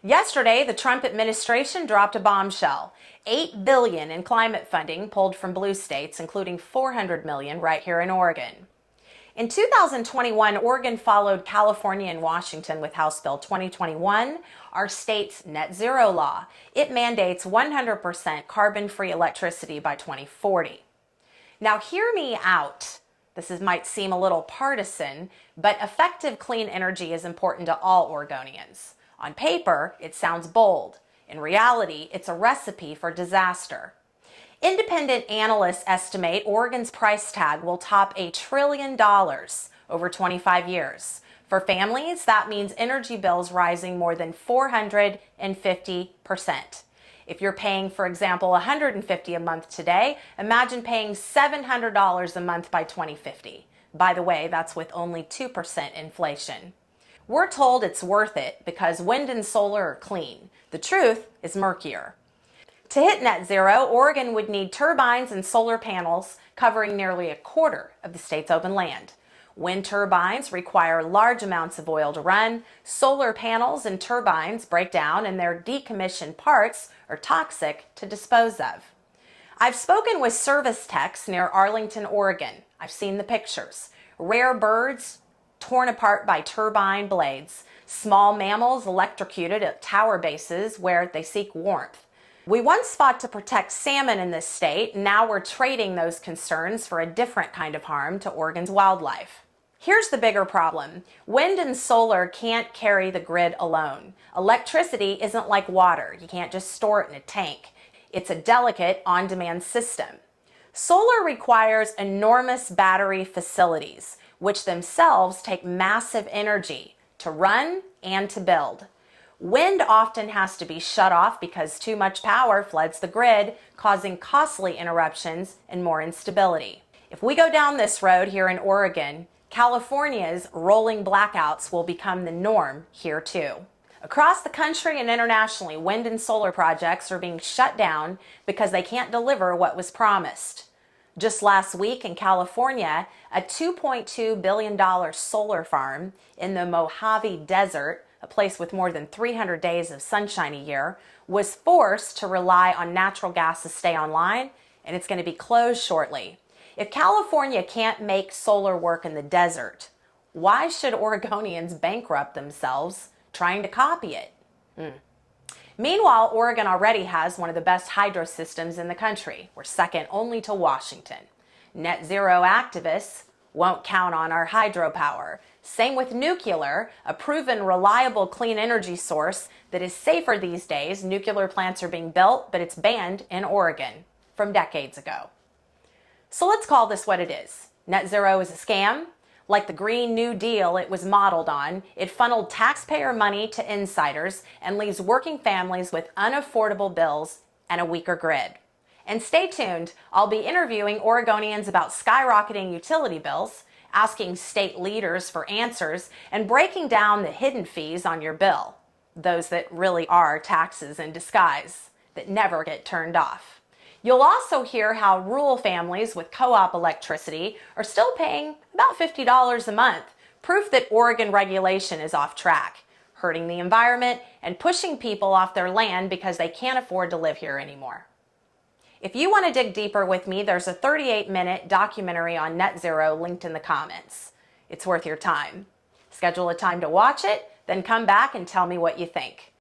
Yesterday, the Trump administration dropped a bombshell. $8 billion in climate funding pulled from blue states, including $400 million right here in Oregon. In 2021, Oregon followed California and Washington with House Bill 2021, our state's net zero law. It mandates 100% carbon-free electricity by 2040. Now, hear me out. Might seem a little partisan, but effective clean energy is important to all Oregonians. On paper, it sounds bold. In reality, it's a recipe for disaster. Independent analysts estimate Oregon's price tag will top $1 trillion over 25 years. For families, that means energy bills rising more than 450%. If you're paying, for example, $150 a month today, imagine paying $700 a month by 2050. By the way, that's with only 2% inflation. We're told it's worth it because wind and solar are clean. The truth is murkier. To hit net zero, Oregon would need turbines and solar panels covering nearly a quarter of the state's open land. Wind turbines require large amounts of oil to run. Solar panels and turbines break down and their decommissioned parts are toxic to dispose of. I've spoken with service techs near Arlington, Oregon. I've seen the pictures. Rare birds torn apart by turbine blades. Small mammals electrocuted at tower bases where they seek warmth. We once fought to protect salmon in this state. Now we're trading those concerns for a different kind of harm to Oregon's wildlife. Here's the bigger problem. Wind and solar can't carry the grid alone. Electricity isn't like water. You can't just store it in a tank. It's a delicate, on-demand system. Solar requires enormous battery facilities, which themselves take massive energy to run and to build. Wind often has to be shut off because too much power floods the grid, causing costly interruptions and more instability. If we go down this road here in Oregon, California's rolling blackouts will become the norm here too. Across the country and internationally, wind and solar projects are being shut down because they can't deliver what was promised. Just last week in California, a $2.2 billion solar farm in the Mojave Desert, a place with more than 300 days of sunshine a year, was forced to rely on natural gas to stay online, and it's going to be closed shortly. If California can't make solar work in the desert, why should Oregonians bankrupt themselves trying to copy it? Meanwhile, Oregon already has one of the best hydro systems in the country. We're second only to Washington. Net zero activists won't count on our hydropower. Same with nuclear, a proven reliable clean energy source that is safer these days. Nuclear plants are being built, but it's banned in Oregon from decades ago. So let's call this what it is. Net zero is a scam. Like the Green New Deal it was modeled on, it funneled taxpayer money to insiders and leaves working families with unaffordable bills and a weaker grid. And stay tuned, I'll be interviewing Oregonians about skyrocketing utility bills, asking state leaders for answers, and breaking down the hidden fees on your bill, those that really are taxes in disguise that never get turned off. You'll also hear how rural families with co-op electricity are still paying about $50 a month, proof that Oregon regulation is off track, hurting the environment and pushing people off their land because they can't afford to live here anymore. If you want to dig deeper with me, there's a 38-minute documentary on net zero linked in the comments. It's worth your time. Schedule a time to watch it, then come back and tell me what you think.